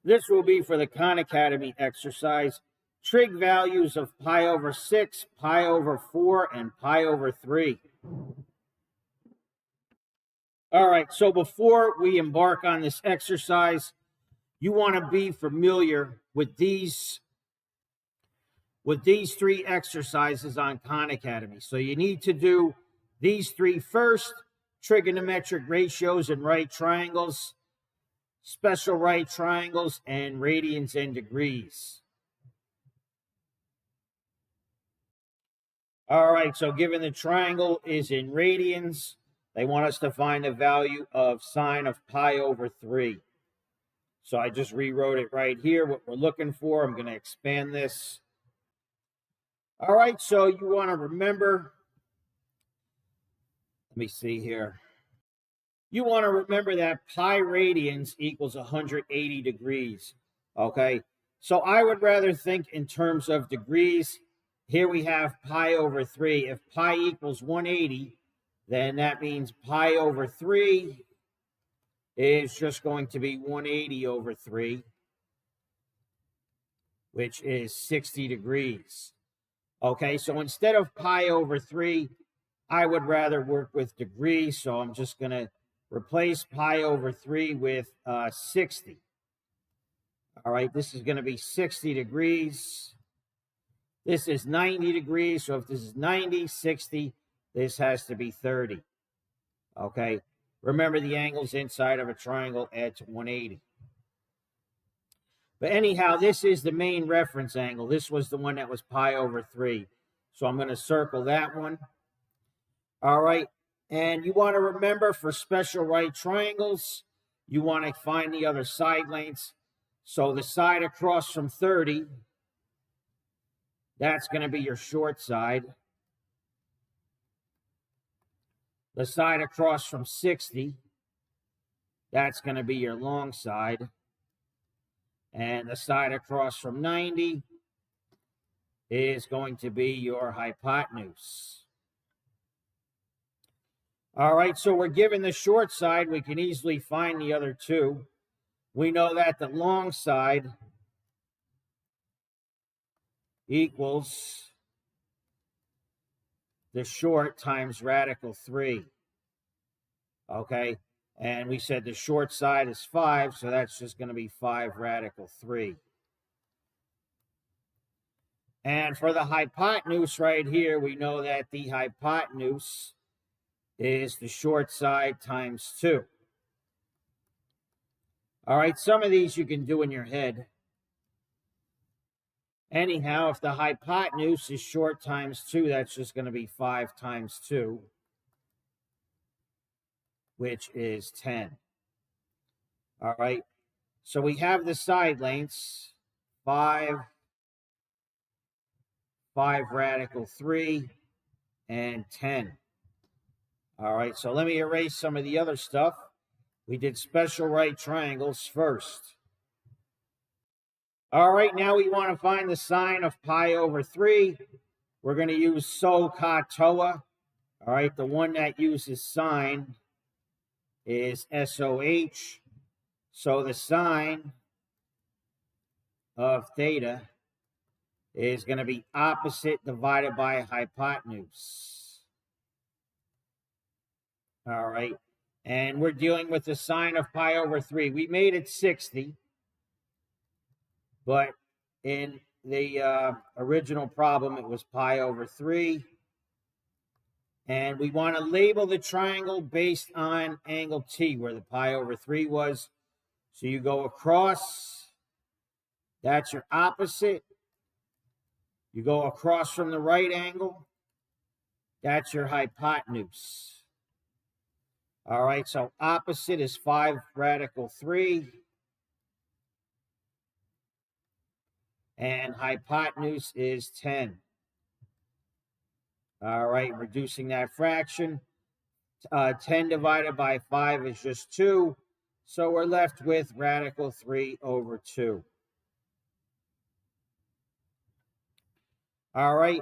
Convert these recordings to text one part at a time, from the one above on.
This will be for the Khan Academy exercise. Trig values of pi over 6, pi over 4, and pi over 3. All right, so before we embark on this exercise, you want to be familiar with these three exercises on Khan Academy. So you need to do these three first: trigonometric ratios and right triangles, special right triangles, and radians and degrees. All right, so given the triangle is in radians, they want us to find the value of sine of pi over 3. So I just rewrote it right here, what we're looking for. I'm going to expand this. All right, so you want to remember, let me see here. You want to remember that pi radians equals 180 degrees, okay? So I would rather think in terms of degrees. Here we have pi over 3. If pi equals 180, then that means pi over 3 is just going to be 180 over 3, which is 60 degrees. Okay, so instead of pi over 3, I would rather work with degrees, so I'm just going to replace pi over 3 with 60. All right, this is going to be 60 degrees. This is 90 degrees, so if this is 90, 60, this has to be 30. Okay, remember the angles inside of a triangle add to 180. But anyhow, this is the main reference angle. This was the one that was pi over 3. So I'm going to circle that one. All right, and you want to remember for special right triangles, you want to find the other side lengths. So the side across from 30, that's going to be your short side. The side across from 60, that's going to be your long side. And the side across from 90 is going to be your hypotenuse. All right, so we're given the short side. We can easily find the other two. We know that the long side equals the short times radical 3. Okay, and we said the short side is 5, so that's just going to be 5 radical 3. And for the hypotenuse right here, we know that the hypotenuse is the short side times 2. All right, some of these you can do in your head. Anyhow, if the hypotenuse is short times 2, that's just going to be 5 times 2, which is 10. All right, so we have the side lengths, 5 radical 3, and 10. All right, so let me erase some of the other stuff. We did special right triangles first. All right, now we want to find the sine of pi over 3. We're going to use SOHCAHTOA. All right, the one that uses sine is SOH. So the sine of theta is going to be opposite divided by hypotenuse. All right, and we're dealing with the sine of pi over 3. We made it 60. But in the original problem, it was pi over 3. And we want to label the triangle based on angle T, where the pi over 3 was. So you go across. That's your opposite. You go across from the right angle. That's your hypotenuse. All right, so opposite is 5 radical 3. And hypotenuse is 10. All right, reducing that fraction. 10 divided by 5 is just 2. So we're left with radical 3 over 2. All right,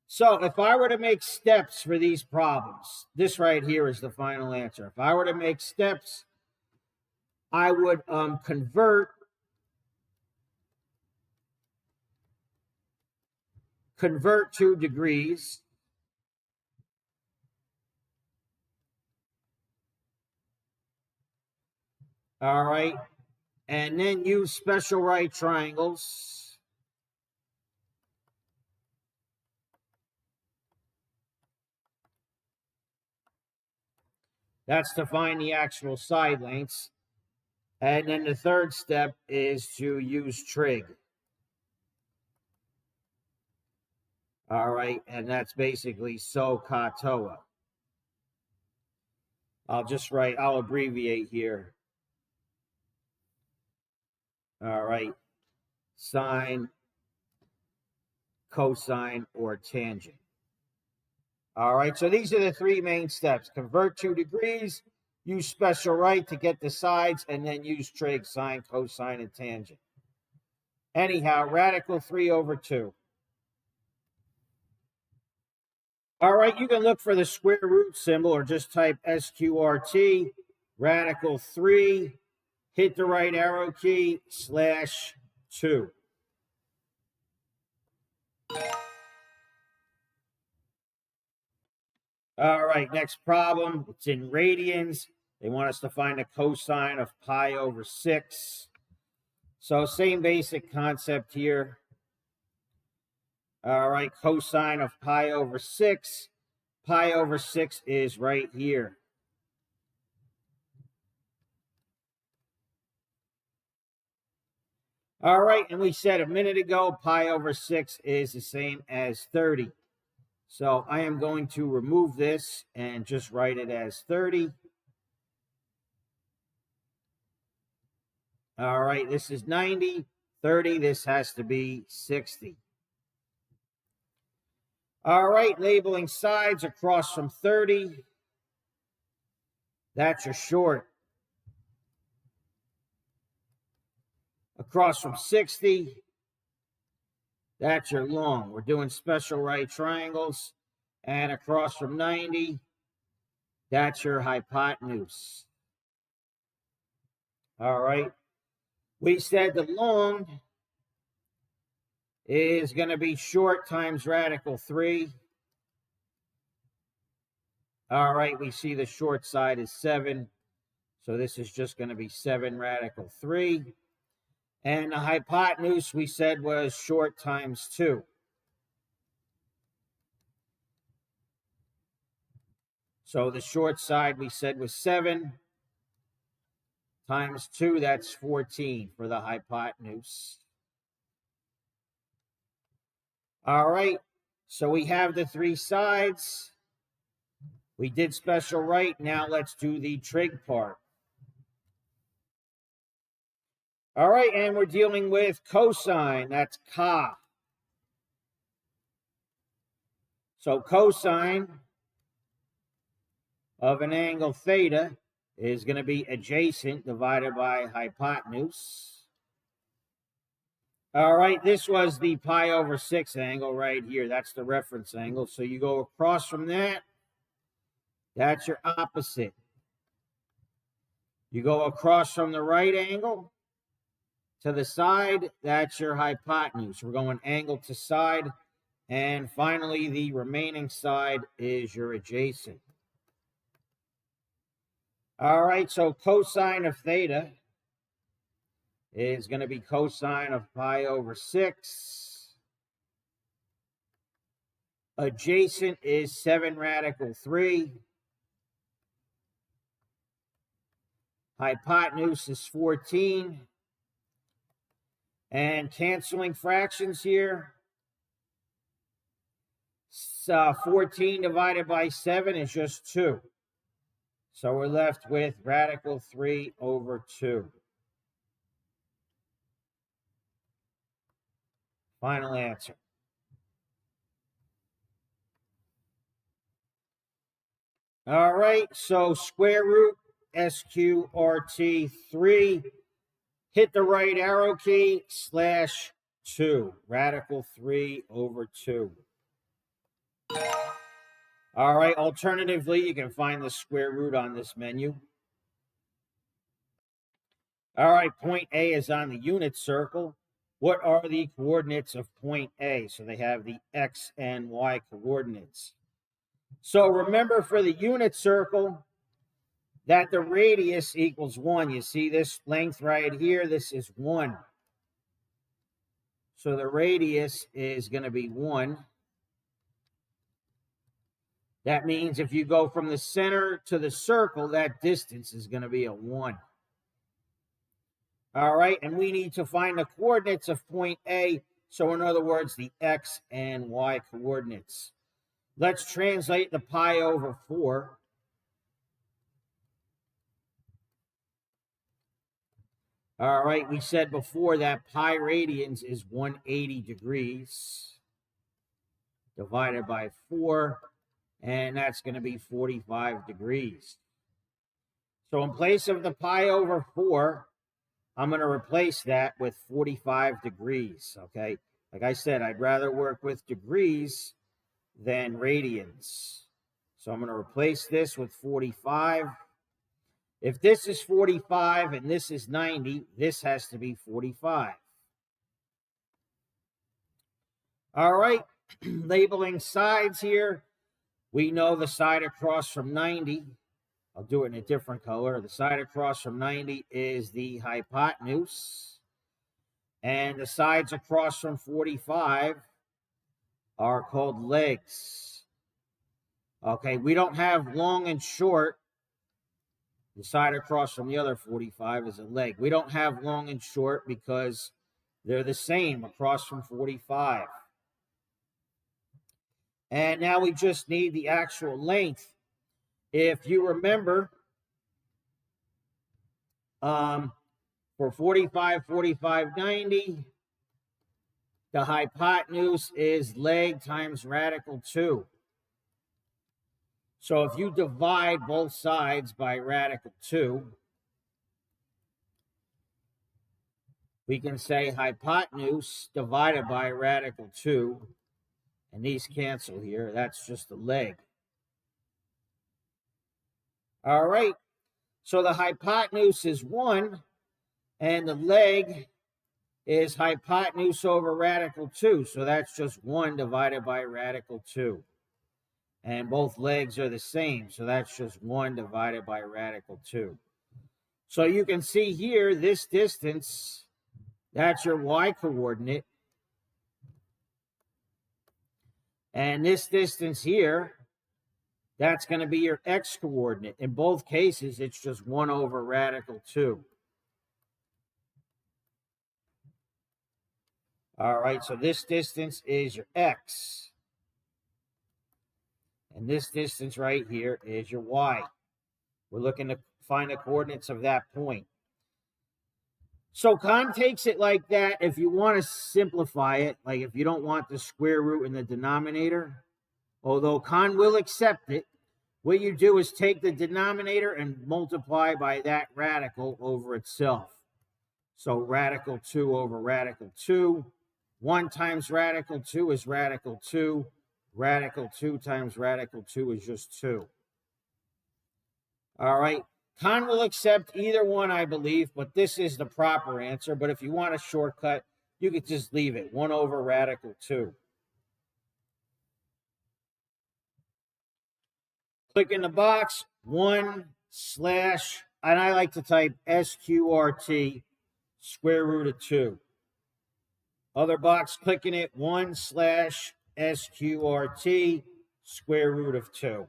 so if I were to make steps for these problems, this right here is the final answer. If I were to make steps, I would convert convert 2 degrees. All right. And then use special right triangles. That's to find the actual side lengths. And then the third step is to use trig. All right, and that's basically so katoa. I'll abbreviate here. All right, sine, cosine, or tangent. All right, so these are the 3 main steps. Convert 2 degrees, use special right to get the sides, and then use trig, sine, cosine, and tangent. Anyhow, radical 3/2. All right, you can look for the square root symbol or just type SQRT, radical 3, hit the right arrow key, /2. All right, next problem. It's in radians. They want us to find the cosine of pi/6. So same basic concept here. All right, cosine of pi/6. Pi/6 is right here. All right, and we said a minute ago, pi/6 is the same as 30. So I am going to remove this and just write it as 30. All right, this is 90, 30, this has to be 60. All right, labeling sides across from 30. That's your short. Across from 60, that's your long. We're doing special right triangles. And across from 90, that's your hypotenuse. All right. We said the long is going to be short times radical 3. All right, we see the short side is 7. So this is just going to be 7 radical 3. And the hypotenuse we said was short times 2. So the short side we said was 7 times 2, that's 14 for the hypotenuse. All right, so we have the 3 sides. We did special right. Now let's do the trig part. All right, and we're dealing with cosine. That's ka. So cosine of an angle theta is going to be adjacent divided by hypotenuse. All right, this was the pi/6 angle right here. That's the reference angle. So you go across from that. That's your opposite. You go across from the right angle to the side. That's your hypotenuse. We're going angle to side. And finally, the remaining side is your adjacent. All right, so cosine of theta is going to be cosine of pi/6. Adjacent is 7 radical 3. Hypotenuse is 14. And canceling fractions here. 14 divided by 7 is just 2. So we're left with radical 3/2. Final answer. All right, so square root SQRT 3. Hit the right arrow key, /2. Radical 3/2. All right, alternatively, you can find the square root on this menu. All right, point A is on the unit circle. what are the coordinates of point A? So they have the x and y coordinates. So remember for the unit circle that the radius equals 1. You see this length right here? This is 1. So the radius is going to be 1. That means if you go from the center to the circle, that distance is going to be a 1. All right, and we need to find the coordinates of point A. So in other words, the x and y coordinates. Let's translate the pi over 4. All right, we said before that pi radians is 180 degrees divided by 4, and that's going to be 45 degrees. So in place of the pi over 4, I'm going to replace that with 45 degrees, okay? Like I said, I'd rather work with degrees than radians. So I'm going to replace this with 45. If this is 45 and this is 90, this has to be 45. All right, labeling sides here. We know the side across from 90. I'll do it in a different color. The side across from 90 is the hypotenuse. And the sides across from 45 are called legs. Okay, we don't have long and short. The side across from the other 45 is a leg. We don't have long and short because they're the same across from 45. And now we just need the actual length. If you remember, for 45, 45, 90, the hypotenuse is leg times radical 2. So if you divide both sides by radical 2, we can say hypotenuse divided by radical 2, and these cancel here. That's just the leg. All right, so the hypotenuse is 1, and the leg is hypotenuse over radical 2. So that's just 1 divided by radical 2. And both legs are the same. So that's just 1 divided by radical 2. So you can see here, this distance, that's your y coordinate. And this distance here, that's going to be your x coordinate. In both cases, it's just 1 over radical 2. All right, so this distance is your x. And this distance right here is your y. We're looking to find the coordinates of that point. So Con takes it like that. If you want to simplify it, like if you don't want the square root in the denominator, although Con will accept it, what you do is take the denominator and multiply by that radical over itself. So radical 2 over radical 2. 1 times radical 2 is radical 2. Radical 2 times radical 2 is just 2. All right. Con will accept either one, I believe, but this is the proper answer. But if you want a shortcut, you could just leave it. 1 over radical 2. Click in the box, 1/ and I like to type SQRT, square root of 2. Other box, click in it, 1/ SQRT, square root of 2.